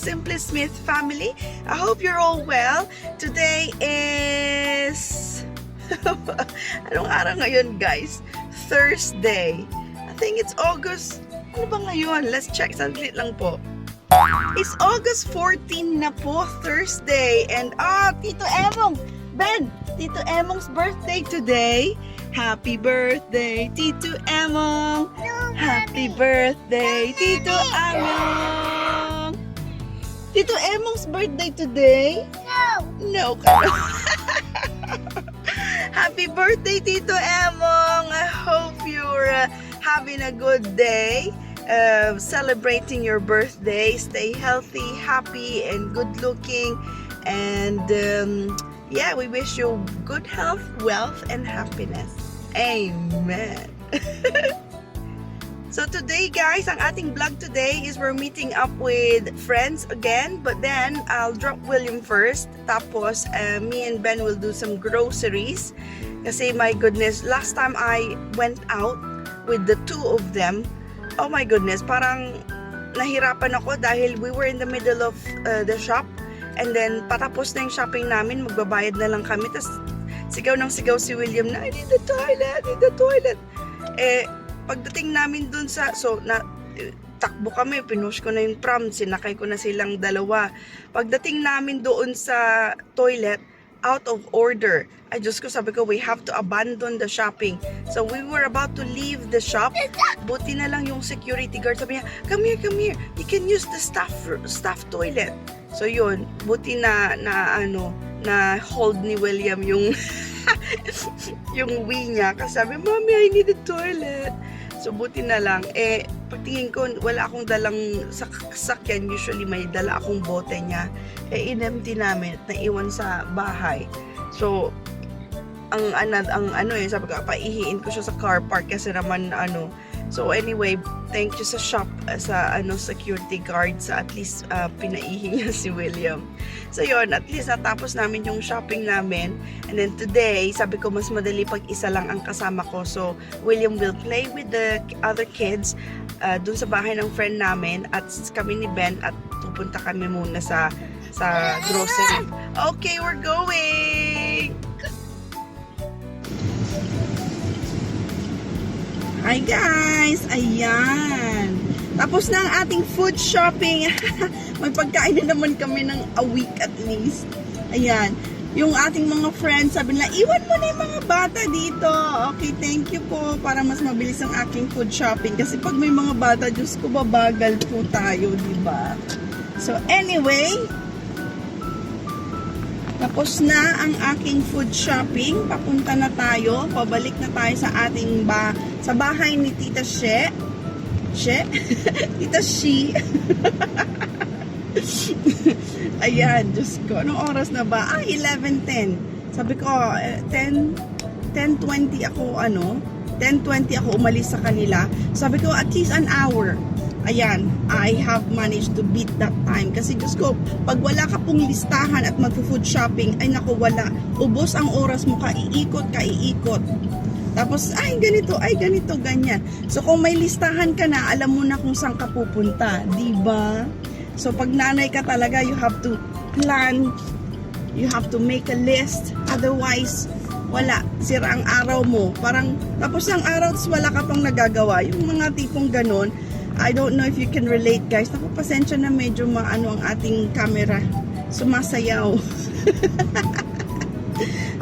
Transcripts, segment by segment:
Simply Smith family. I hope you're all well. Today is... Anong araw ngayon, guys? Thursday. I think it's August... Ano ba ngayon? Let's check. Saglit lang po. It's August 14 na po, Thursday. And Tito Emong, Ben, Tito Emong's birthday today. Happy birthday, Tito Emong. Happy birthday, Tito Emong. Tito Emong's birthday today? No. Happy birthday, Tito Emong. I hope you're having a good day. Celebrating your birthday. Stay healthy, happy, and good looking. And yeah, we wish you good health, wealth, and happiness. Amen. So today, guys, ang ating vlog today is we're meeting up with friends again. But then, I'll drop William first. Tapos, me and Ben will do some groceries. Kasi, my goodness, last time I went out with the two of them, oh my goodness, parang nahirapan ako dahil we were in the middle of the shop. And then, patapos na yung shopping namin, magbabayad na lang kami. Tapos, sigaw ng sigaw si William na, I need the toilet. Pagdating namin dun sa, takbo kami, pinush ko na yung pram, sinakay ko na silang dalawa. Pagdating namin doon sa toilet, out of order. Ay, Diyos ko, sabi ko, we have to abandon the shopping. So, we were about to leave the shop. Buti na lang yung security guard. Sabi niya, come here. You can use the staff toilet. So, yun. Buti na hold ni William yung yung wee niya. Kasi sabi, Mommy, I need a toilet. So, buti na lang. Pagtingin ko, wala akong dalang sakyan. Usually, may dala akong bote niya. In-empty namin at naiwan sa bahay. So, sabi ko, paihiin ko siya sa car park kasi naman, So, anyway, thank you sa shop, sa, security guard sa at least pinaihi niya si William. So, yun, at least natapos namin yung shopping namin. And then today, sabi ko, mas madali pag isa lang ang kasama ko. So, William will play with the other kids dun sa bahay ng friend namin at kami ni Ben at pupunta kami muna sa grocery. Okay, we're going! Hi guys! Ayan! Tapos na ang ating food shopping. May pagkain na naman kami ng a week at least. Ayan. Yung ating mga friends, sabi nila, iwan mo na yung mga bata dito. Okay, thank you po. Para mas mabilis ang aking food shopping. Kasi pag may mga bata, Diyos ko, babagal po tayo, diba? So, anyway, tapos na ang aking food shopping. Papunta na tayo. Pabalik na tayo sa ating sa bahay ni Tita She. Tita She. Ayan, Diyos ko. Anong oras na ba? 11:10. Sabi ko, 10:20 ako, 10:20 ako umalis sa kanila. Sabi ko, at least an hour. Ayan, I have managed to beat that time. Kasi Diyos ko, pag wala ka pong listahan at magpo-food shopping, ay naku, wala. Ubos ang oras mo, kaiikot. Tapos, ay ganito, ganyan. So, kung may listahan ka na, alam mo na kung saan ka pupunta. Diba? So, pag nanay ka talaga, you have to plan. You have to make a list. Otherwise, wala. Sira ang araw mo. Parang, tapos ang araw, wala ka pang nagagawa. Yung mga tipong ganon, I don't know if you can relate, guys. Naku, pasensya na medyo ang ating camera. Sumasayaw.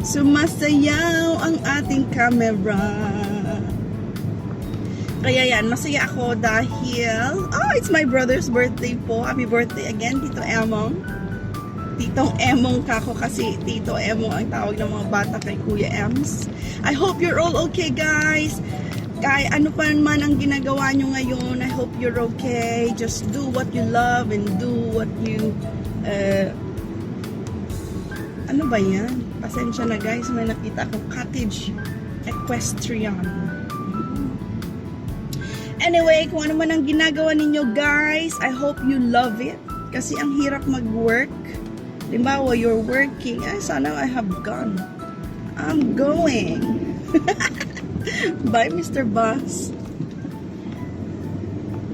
Sumasayaw ang ating camera. Kaya yan, masaya ako dahil, it's my brother's birthday po. Happy birthday again, Tito Emong. Titong Emong kako kasi Tito Emong ang tawag ng mga bata kay Kuya Ems. I hope you're all okay, guys. Kaya ano pa man ang ginagawa nyo ngayon, I hope you're okay. Just do what you love and do what you ano ba yan? Pasensya na guys, may nakita akong cottage equestrian. Anyway, kung ano man ang ginagawa ninyo guys, I hope you love it. Kasi ang hirap mag-work. Limbawa, you're working. Ay, sana I have gone. I'm going. Bye, Mr. Boss.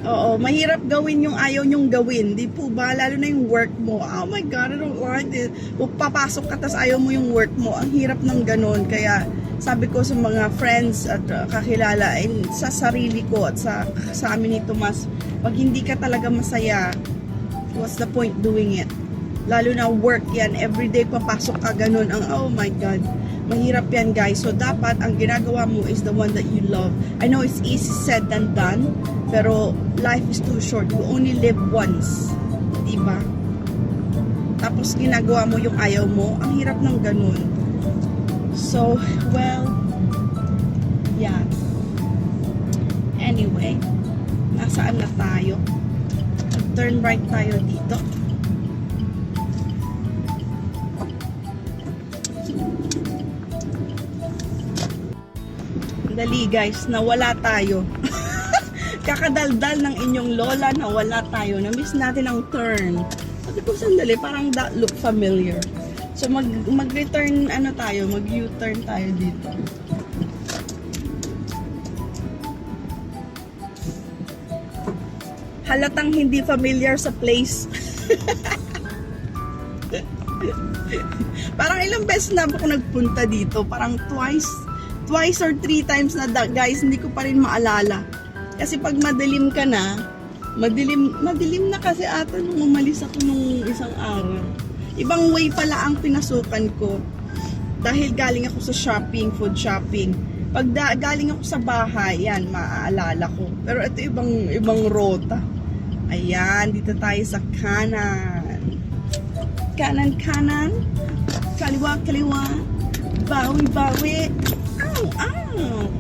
Oo, mahirap gawin yung ayaw nyong gawin. Di po ba? Lalo na yung work mo. Oh my God, I don't like it. Papasok ka, tas ayaw mo yung work mo. Ang hirap ng ganun. Kaya sabi ko sa mga friends at kakilala, sa sarili ko at sa amin ni Tomas, pag hindi ka talaga masaya, what's the point doing it? Lalo na work yan. Everyday papasok ka ganun. Oh my God. Mahirap yan, guys. So, dapat ang ginagawa mo is the one that you love. I know it's easy said than done, pero life is too short. You only live once. Diba? Tapos, ginagawa mo yung ayaw mo. Ang hirap ng ganun. So, well, yeah. Anyway, nasaan na tayo? Turn right tayo dito. Dali guys, nawala tayo. Kakadaldal ng inyong lola, nawala tayo. Na-miss natin ang turn. Sabi ko sandali, parang that look familiar. So mag-return tayo, mag-U-turn tayo dito. Halatang hindi familiar sa place. Parang ilang beses na ako nagpunta dito. Parang twice or 3 times na guys, hindi ko pa rin maalala. Kasi pag madilim ka na, madilim na kasi ata nung umalis ako nung isang araw. Ibang way pala ang pinasukan ko. Dahil galing ako sa shopping, food shopping. Pag galing ako sa bahay, yan, maaalala ko. Pero ito ibang rota. Ayan, dito tayo sa kanan. Kanan. Kaliwa. Bawi.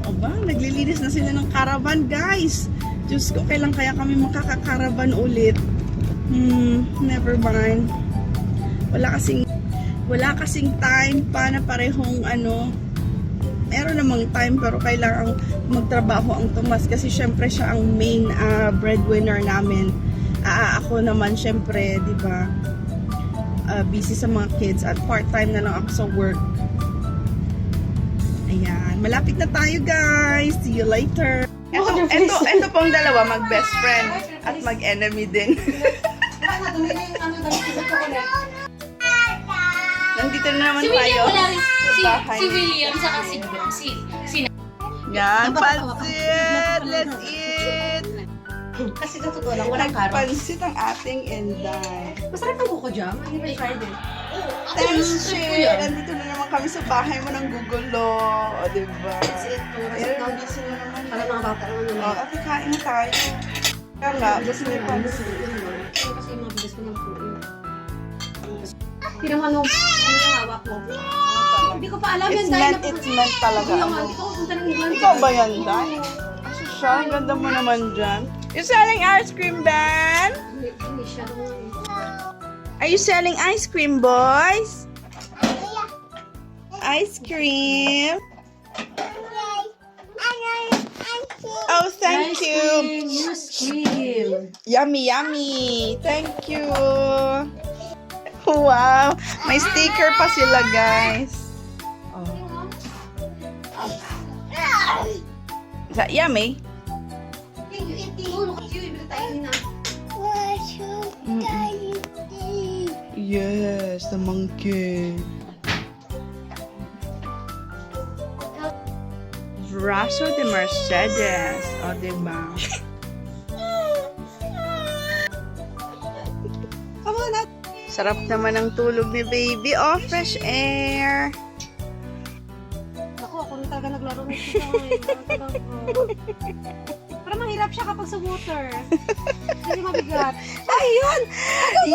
Aba, naglilinis na sila ng caravan, guys. Diyos ko, kailan kaya kami makaka-caravan ulit? Never mind. Wala kasing time pa na parehong meron namang time pero kailangan magtrabaho ang Tomas kasi syempre siya ang main breadwinner namin. Ako naman syempre, 'di ba? Busy sa mga kids at part-time na lang ako sa work. Ayan, malapit na tayo guys. See you later. Ito pong dalawa mag-best friend at mag-enemy din. Nandito na naman tayo sa bahay. Si William saka si Yan, pansit! Let's eat! Kasi sa totoo lang, walang karo. Pansit ang ating Inday. Masarap ang kuko jam. Hindi ba i-try din? Tension! Nandito na naman kami sa bahay mo ng gugulo. O, diba? Ayan, busy na naman. Para mga bata naman O, naman. ate, kain na tayo. Kaya nga, gusto may pansit. Kasi yung mga bilis ko ng puno. Hindi naman nung yung hawak mo. Hindi ko pa alam yan dahil It's meant talaga. Hindi ko punta ng England. Ikaw ba yan, Day? Kasi siya, ang ganda mo naman dyan. You selling ice cream, Ben? Hindi siya naman. Are you selling ice cream, boys? Ice cream. Oh, thank you. Ice cream. Yummy. Thank you. Wow. May sticker pa sila, guys. Oh. Is that yummy? Yes, the monkey. Brazo de Mercedes. O, diba? Sarap naman ang tulog ni baby. Oh, fresh air. Ako na talaga naglaro nito. Para mahirap siya kapag sa water. Kasi mabigat. Ayun!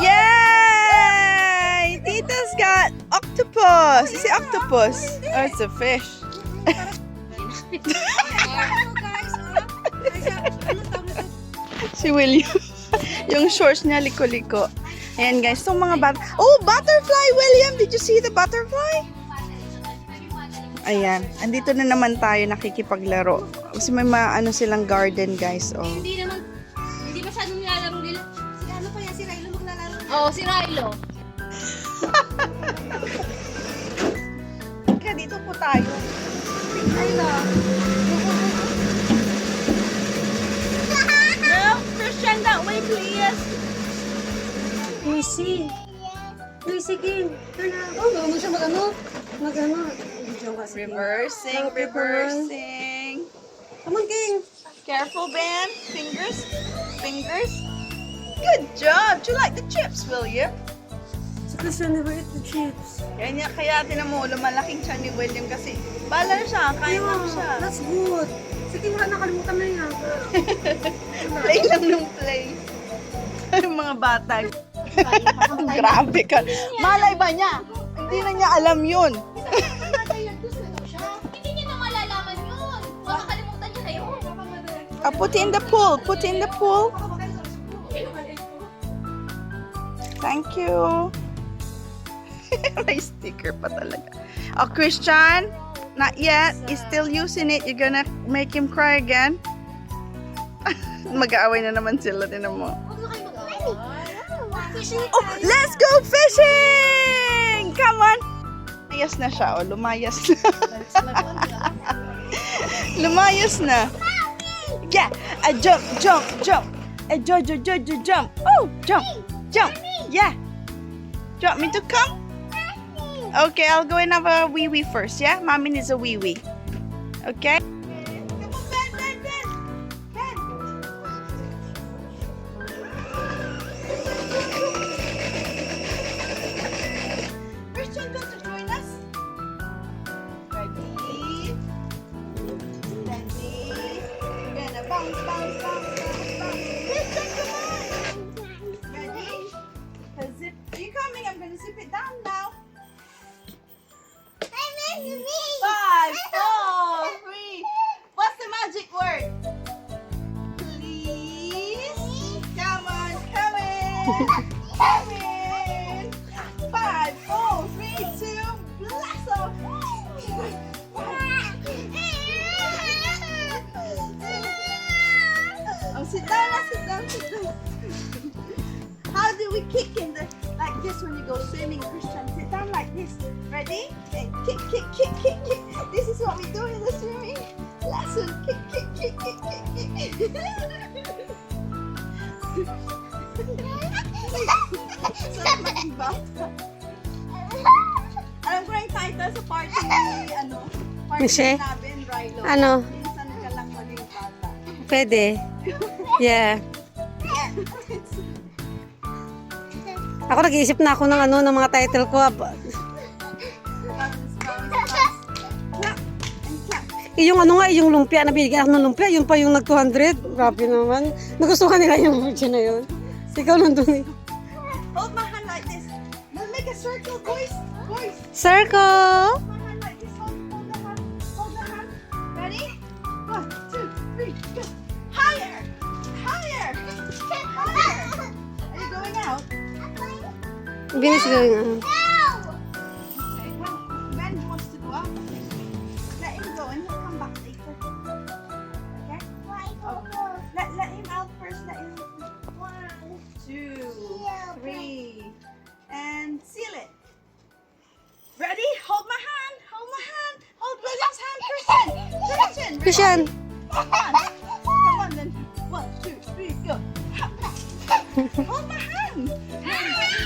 Yay! Tita's got octopus. Is it octopus? Or it's a fish? Si William. Yung shorts niya liko-liko. Ayan guys, itong mga Oh, butterfly, William! Did you see the butterfly? Ayan, andito na naman tayo nakikipaglaro. Kasi may silang garden guys. Oh. Hindi masyadong nilalaro nila. Ano pa yan? Si Rilo maglalaro. Oo, si Rilo. Kaya dito po tayo. Rilo. No, Christian, that way, please. Lucy. Lucy, King. Turn around. Oh, gawin mo siya mag-ano. Mag-ano. Video ka, sige. Reversing, Bakit naman? reversing. Come on, King. Careful, Ben. Fingers. Fingers. Good job. Do you like the chips, William? Si Christian never eat the chips. Kaya tinan mo, lumalaking siya ni William kasi bala na siya, kain lang siya. That's good. Sige, wala nakalimutan na yan. Play lang ng play. Mga bata. Grabe ka. Malay ba niya? Hindi na niya alam yun. Hindi niya na malalaman yun. Makakalimutan niya na yun. Put it in the pool. Put it in the pool. Thank you. May sticker pa talaga. Oh, Christian, not yet. He's still using it. You're gonna make him cry again. Mag-aaway na naman sila. Tinan mo. Huwag na kayo mag-away. Oh, let's go fishing! Come on! Lumayas na siya. Oh, lumayas na. Lumayas na. Yeah! Jump, jump, jump. Jump. Oh, jump, jump. Yeah. Do you want me to come? Okay, I'll go and have a wee-wee first, yeah? Mommy needs a wee-wee. Okay? Come on, Ben, Ben, Ben. Ben. Christian, going to join us? Ready? Steady. We're gonna bounce, bounce, bounce, bounce, bounce. Christian, come on! Ready? Zip. Are you coming? I'm gonna zip it down now. 5, 4, 3. What's the magic word? Please. Come on, come in. Come in. 5, 4, 3, 2, blast off. Oh, sit down, sit down, sit down. How do we kick in the like this when you go swimming, Christian? Sit down like this. Ready? And kick, kick, kick, kick, kick. This is what we do in the swimming lesson. Kick, kick, kick, kick, kick, kick. Sarap maging bata. Alam ko yung title sa party ni, party Miche? namin, Rilo. Ano? Minsan ka lang maging bata. Pwede. Yeah. Ako nag-iisip na ako ng ng mga title ko. Yung yung lumpia na binigyan ako ng lumpia, yun pa yung nag 200. Grabe naman. Nagustuhan nila yung video na yun. Ikaw nandun eh. Hold my hand like this. Now make a circle, boys. Boys. Circle! Hold my hand like this. Hold the hand. Hold the hand. Ready? 1, 2, 3, go. Higher. Higher. Higher. Are you going out? Binis going on. Okay. Well, Ben wants to go out. Let him go and he'll come back later. Okay? Oh. Let him out first. Let him. 1, 2, 3. And seal it. Ready? Hold my hand. Hold my hand. Hold William's hand, Christian. Christian. Christian! Come on. Come on then. 1, 2, 3, go. Hold my hand.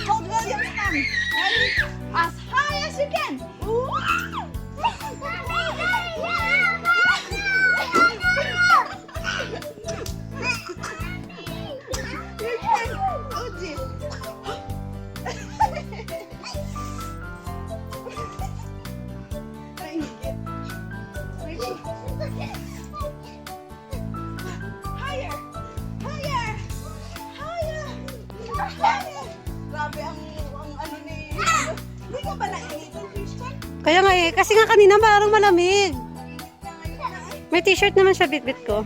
Hold William's hand. Ready? As high as you can. You can. Oh dear. Higher. Higher. Higher. Higher. Grabe ang ano ni... Hindi ka ba nainitin, Christian? Kaya nga eh, kasi nga kanina parang malamig. May t-shirt naman siya, bit-bit ko.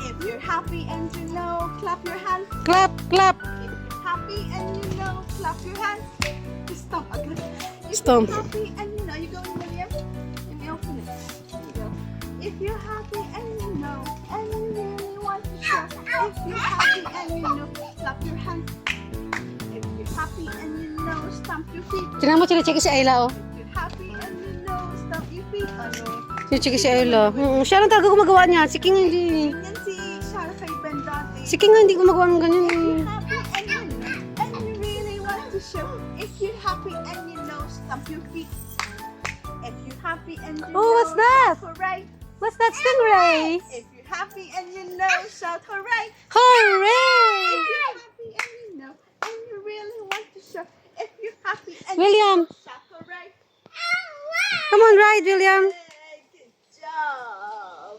If you're happy and you know, clap your hands. Clap, clap! If you're happy and you know, clap your hands. Stomp agad. If Stomp. you're happy and you know, you go in, William. Let me open it. There you go. If you're happy and you know, and you really want to show. If you're happy and you know, clap your hands. If you're happy and you know, stomp your feet. Tingnan mo, chinecheck si Ayla, oh. If you're happy and you know, stomp your feet. Ano? Si Yung chiki si Ayla. Siya lang talaga gumagawa niya. Si King hindi. Yan si Shara kay Ben dati. Si King nga hindi gumagawa ng ganyan eh. And you really want to show. If you're happy and you know, stamp your feet. If you're happy and you Oh, what's that? hooray. What's that stingray? If you're happy and you know, shout hooray. Hooray! If you're happy and you know, and you really want to show. If you're happy and William. you know, shout hooray. Come on, ride, William. Hey, good job.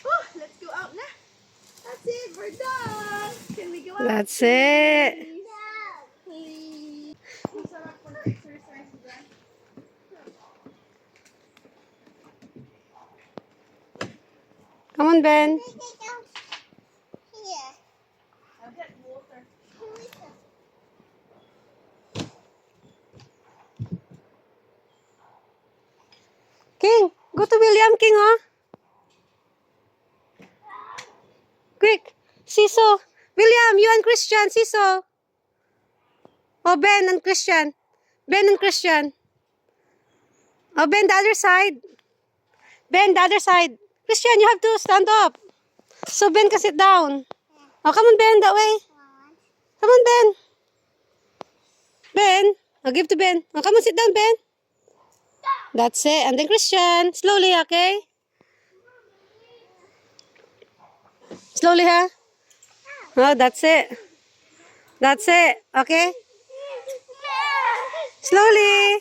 Oh, let's go out now. That's it, we're done. Can we go out? That's it. Please. Masarap po na exercise dyan. Come on, Ben. I'll get water. King, go to William, King, oh. Quick, Siso. William, you and Christian, Siso. Oh, Ben and Christian. Ben and Christian. Oh, Ben, the other side. Ben, the other side. Christian, you have to stand up. So Ben can sit down. Oh, come on, Ben, that way. Come on, Ben. Ben, I'll give to Ben. Oh, come on, sit down, Ben. That's it. And then Christian, slowly, okay? Slowly, huh? Oh, that's it. That's it. Okay? Slowly.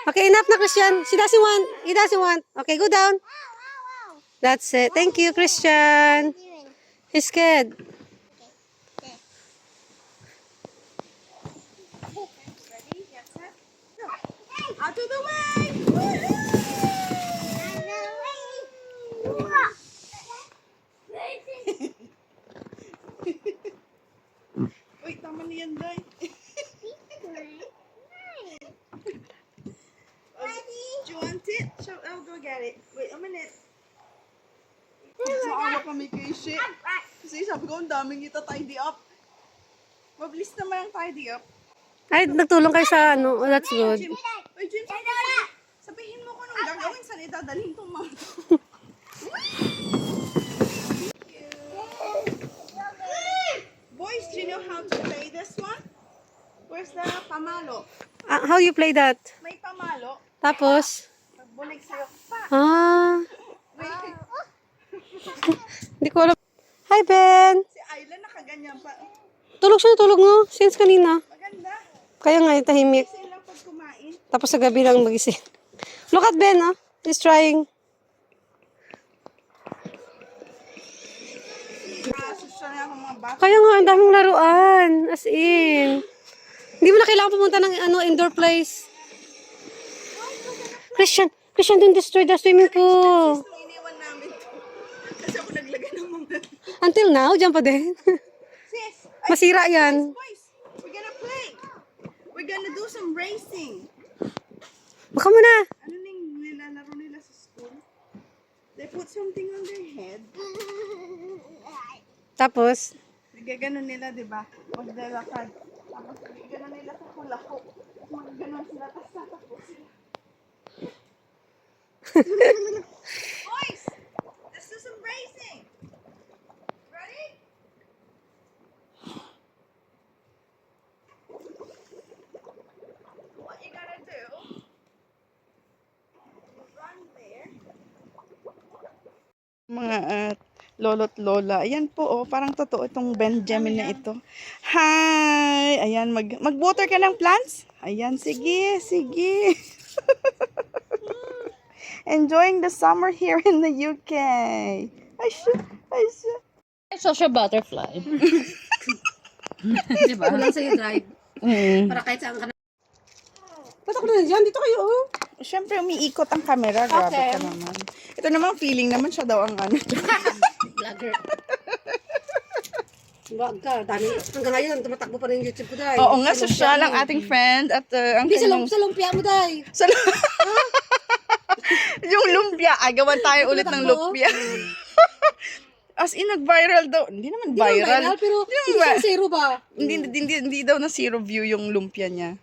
Okay, enough na, Christian. She doesn't want. He doesn't want. Okay, go down. That's it. Thank you, Christian. He's scared. Ready? Get set. Go. Out of the way. Wait, tama na yan, Day. Do you want it? I'll go get it. Wait a minute. Maawa kami kay shit. Kasi sabi ko, ang daming ita-tidy up. Mabilis naman ang tidy up. Ay, nagtulong kayo sa ano. Oh, that's good. Jim, oy, Jim, sabihin mo kung anong gagawin, saan idadalhin tong mga to. Boys, do you know how to play this one? Where's the pamalo? How you play that? May pamalo. Tapos? Pagbulig sa'yo. Pa! Ah, Wait. hindi ko alam. Hi, Ben. Si Ayla nakaganyan pa. Tulog siya, tulog no? Since kanina. Maganda. Kaya nga, tahimik. Kasi lang pag kumain. Tapos sa gabi lang magising. Look at Ben, oh. He's trying. Social na akong mga bata. Kaya nga, ang daming laruan. As in. Hindi mo na kailangan pumunta ng indoor place. Christian, don't destroy the swimming pool. Nung iniwan namin to. Kasi ako naglagay ng mga... Until now, dyan pa din. Sis! Masira yan. Boys, we're gonna play. We're gonna do some racing. Baka mo na. Ano nang nilalaro nila sa school? They put something on their head. Tapos, Nagaganon nila, di ba? Maglalakad. Tapos nagaganon nila sa kulako. Magaganon sila, tapos tatakbo sila. Boys! Let's do some racing! Ready? What you gotta do, run there. Mga lolo't lola. Ayan po, oh, parang totoo itong Benjamin na ito. Hi! Ayan, mag-water ka ng plants? Ayan, sige, sige. Enjoying the summer here in the UK. I should. Social butterfly. diba? Walang sa'yo drive. Para kahit saan ka na. Ba't ako na dyan? Dito kayo, oh. Siyempre, umiikot ang camera. Grabe Okay. ka naman. Ito naman, feeling naman siya daw ang ano. Vlogger. Wag ka, dami. Hanggang ngayon, tumatakbo pa rin yung YouTube ko, Day. Oo nga, social ang ating friend at ang Hindi, kanyang... sa lumpia mo, Day. Sa yung lumpia. Ay, gawan tayo ulit ng Tumatakbo? lumpia. As in, nag-viral daw. Hindi naman Hindi naman viral. viral, pero Hindi hindi naman siya zero ba? Hindi daw na zero view yung lumpia niya.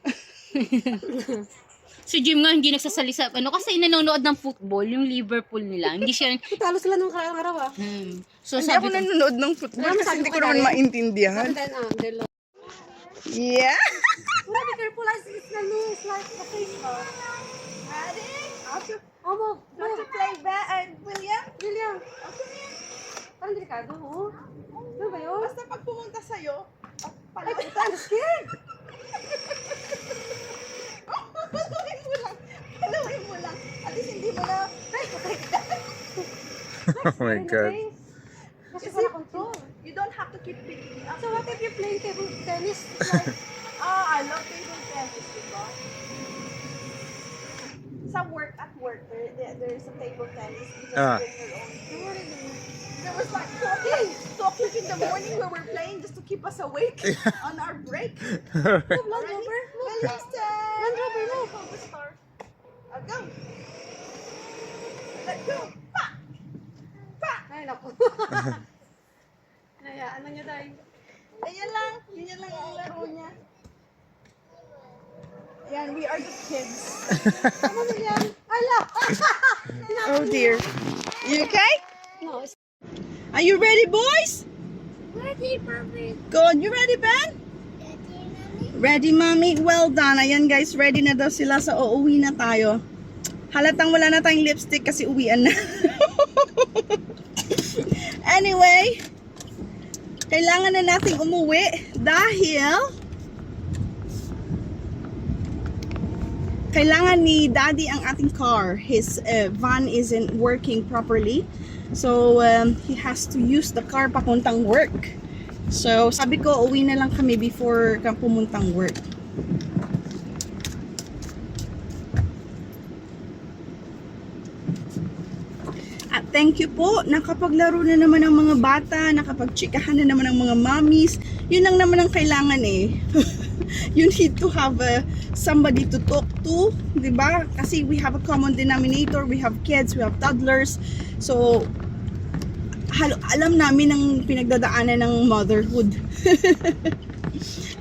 Si Jim nga hindi nagsasalisa kasi nanonood ng football, yung Liverpool nila. Hindi siya Talo sila nung araw ah. So Hindi ako sabi ko, nanonood ng football kasi hindi ko naman maintindihan. And then, they're low. Yeah. Be careful, it's like the fish. Ready? Oh, move. To play William? William. Parang delikado, oh. Ano ba yun? Basta pag pumunta sa'yo, Ay, I'm scared. paluin mo lang. Paluin mo lang. At least hindi mo na... Oh my God. Kasi wala control. You don't have to keep picking up. So what if you're playing table tennis? It's like, I love table tennis, diba? Sa at work, there's a table tennis. You just Ah. bring your own. There was like 2 o'clock in the morning where we're playing just to keep us awake on our break. Land Rover? Williamston! Land Rover, no. Go, star. Go. Let's go. Pa! Pa! Ay, naku. Hayaan na niya dahil. Ayan lang. Yun lang ang laro niya. Ayan, we are the kids. Ano na yan? Ala! Oh dear. You okay? No, it's Are you ready, boys? Ready, Mommy. Good. You ready, Ben? Ready, Mommy? Well done. Ayan, guys. Ready na daw sila sa uuwi na tayo. Halatang wala na tayong lipstick kasi uwian na. Anyway, kailangan na nating umuwi dahil kailangan ni Daddy ang ating car. His van isn't working properly. So, he has to use the car papuntang work. So, sabi ko, uwi na lang kami before pumuntang work. At thank you po, nakapaglaro na naman ang mga bata, nakapagchikahan na naman ang mga mommies. Yun lang naman ang kailangan eh. You need to have somebody to talk to, di ba? Kasi we have a common denominator, we have kids, we have toddlers. So, alam namin ang pinagdadaanan ng motherhood.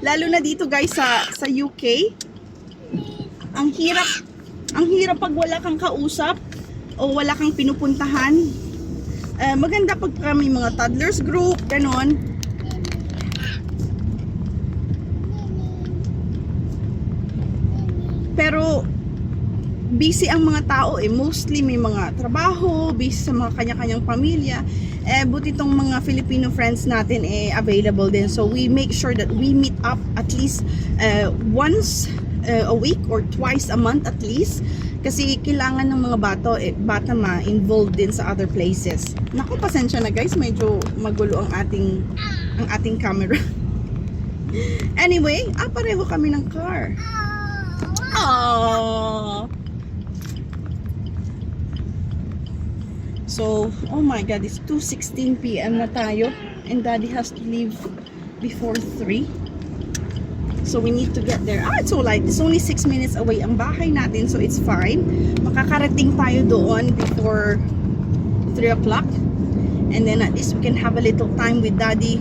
Lalo na dito guys sa UK. Ang hirap pag wala kang kausap o wala kang pinupuntahan. Maganda pag may mga toddlers group, ganon. Pero busy ang mga tao eh, mostly may mga trabaho, busy sa mga kanya-kanyang pamilya. Buti itong mga Filipino friends natin available din. So we make sure that we meet up at least once a week or twice a month at least. Kasi kailangan ng mga bata ma-involved din sa other places. Naku, pasensya na guys, medyo magulo ang ating camera. Anyway, pareho kami ng car. Aww. So, oh my God, it's 2:16 p.m. na tayo and Daddy has to leave before 3. So we need to get there. It's so light. It's only 6 minutes away ang bahay natin, so it's fine. Makakarating tayo doon before 3 o'clock. And then at least we can have a little time with Daddy.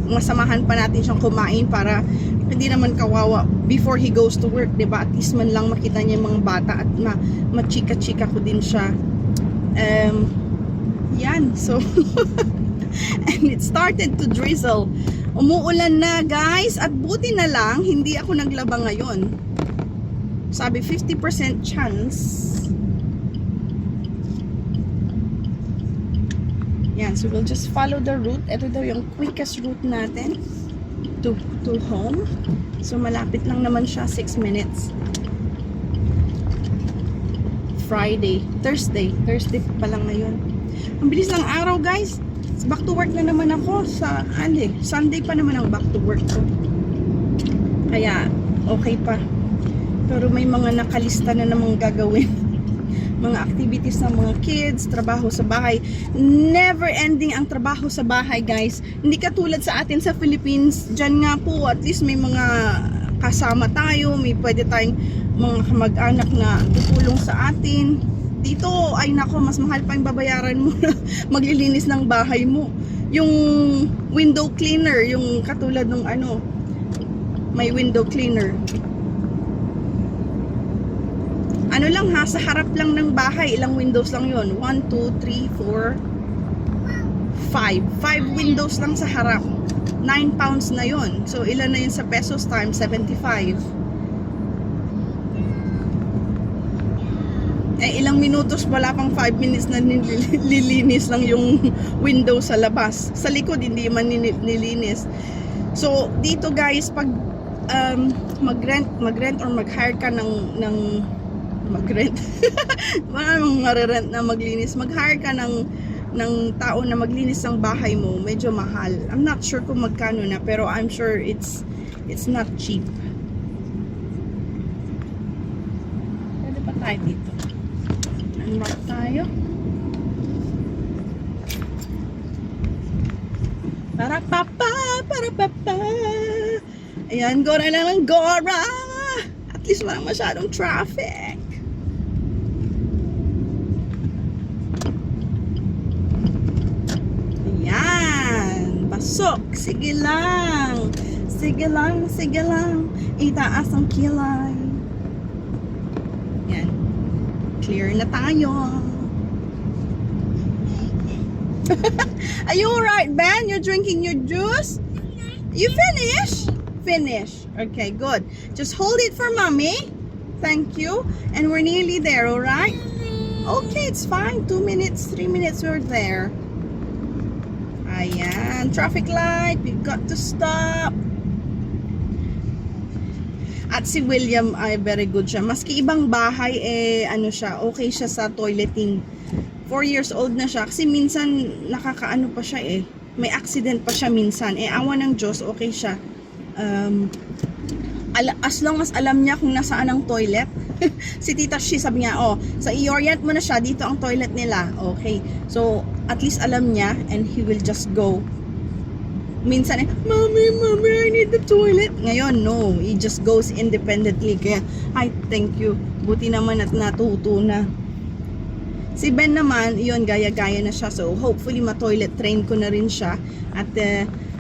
Masamahan pa natin siyang kumain para hindi naman kawawa before he goes to work, diba? At least man lang makita niya yung mga bata at machika-chika ko din siya. Yan, so and it started to drizzle. Umuulan na guys, at buti na lang hindi ako naglaba ngayon. Sabi 50% chance. Yan, so we'll just follow the route. Ito daw yung quickest route natin to home. So malapit lang naman siya, 6 minutes. Thursday pa lang ngayon. Ang bilis ng araw guys. Back to work na naman ako sa Sunday pa naman ang back to work ko. Kaya okay pa. Pero may mga nakalista na namang gagawin. Mga activities ng mga kids, trabaho sa bahay. Never ending ang trabaho sa bahay guys. Hindi katulad sa atin sa Philippines. Diyan nga po at least may mga kasama tayo, may pwede tayong mga kamag-anak na tutulong sa atin. Dito, ay nako, mas mahal pa yung babayaran mo na maglilinis ng bahay mo. Yung window cleaner, yung katulad ng may window cleaner. Ano lang ha, sa harap lang ng bahay, ilang windows lang yun? 1, 2, 3, 4, 5. 5 windows lang sa harap. 9 pounds na yun. So, ilan na yun sa pesos times 75? Eh, ilang minutos, wala pang 5 minutes na nilinis lang yung window sa labas. Sa likod, hindi man nilinis. So, dito guys, pag mag-rent or mag-hire ka ng mag-rent. Wala namang marerent na maglinis. Mag-hire ka ng tao na maglinis ng bahay mo, medyo mahal. I'm not sure kung magkano na, pero I'm sure it's not cheap. Pwede pa tayo dito. Unlock tayo. Para papa. Ayan, gora na ng gora. At least walang masyadong traffic. Ayan, pasok. Sige lang. Sige lang. Itaas ang kilay. Ayan. Clear na tayo. Are you alright, Ben? You're drinking your juice? You finish? Finish. Okay, good. Just hold it for mommy. Thank you. And we're nearly there, alright? Okay, it's fine. 2 minutes, 3 minutes, we're there. Ayan. Traffic light. We've got to stop. At si William ay very good siya. Maski ibang bahay, ano siya, okay siya sa toileting. 4 years old na siya. Kasi minsan, nakakaano pa siya may accident pa siya minsan. Awa ng Diyos, okay siya. As long as alam niya kung nasaan ang toilet. Si Tita Shi sabi niya, sa i-orient mo na siya, dito ang toilet nila. Okay. So, at least alam niya and he will just go. Minsan Mommy, I need the toilet. Ngayon, no. He just goes independently. Kaya, thank you. Buti naman at natuto na. Si Ben naman, yun, gaya-gaya na siya. So, hopefully, ma-toilet train ko na rin siya. At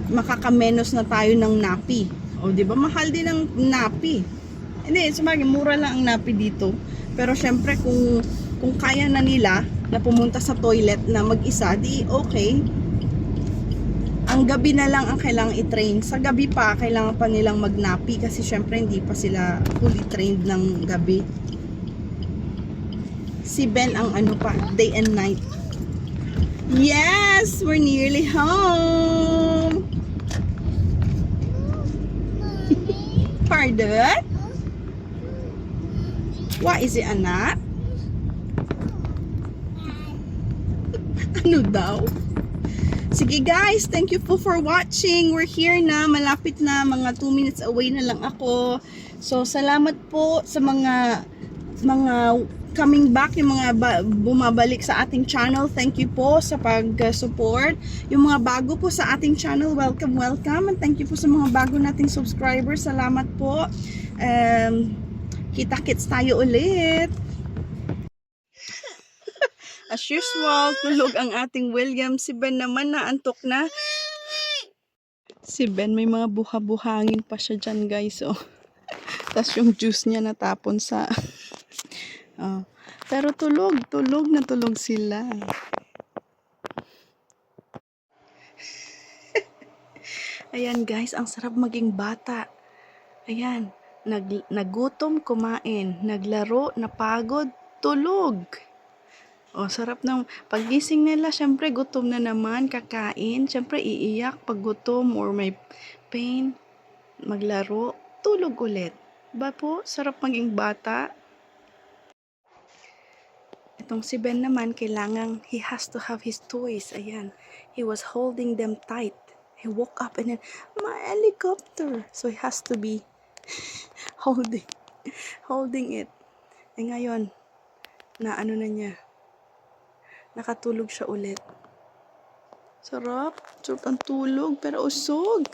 makakamenos na tayo ng nappy. O, di ba? Mahal din ang nappy. Hindi, sumagi, mura lang ang nappy dito. Pero, syempre, kung kaya na nila na pumunta sa toilet na mag-isa, di okay. Ang gabi na lang ang kailangang i-train. Sa gabi pa, kailangan pa nilang mag-nappy kasi, syempre, hindi pa sila fully trained ng gabi. Si Ben ang ano pa, day and night. Yes, we're nearly home. Pardon? What is it, anak? Ano daw? Sige guys, thank you po for watching. We're here na, malapit na, mga 2 minutes away na lang ako. So, salamat po sa mga coming back, yung mga bumabalik sa ating channel. Thank you po sa pag-support. Yung mga bago po sa ating channel, welcome. And thank you po sa mga bago nating subscribers. Salamat po. Kita-kits tayo ulit. As usual, tulog ang ating William. Si Ben naman naantok na. Si Ben, may mga buha-buhangin pa siya dyan, guys. Tapos yung juice niya natapon sa... pero tulog sila. Ayan guys, ang sarap maging bata. Ayan, nagutom, kumain, naglaro, napagod, tulog. Sarap ng paggising nila, syempre gutom na naman, kakain, syempre iiyak pag gutom or may pain, maglaro, tulog ulit. Ba po, sarap maging bata. Itong si Ben naman, he has to have his toys. Ayan. He was holding them tight. He woke up and then, my helicopter. So, he has to be holding it. Ngayon, na niya. Nakatulog siya ulit. Sarap. Sarap ang tulog, pero usog.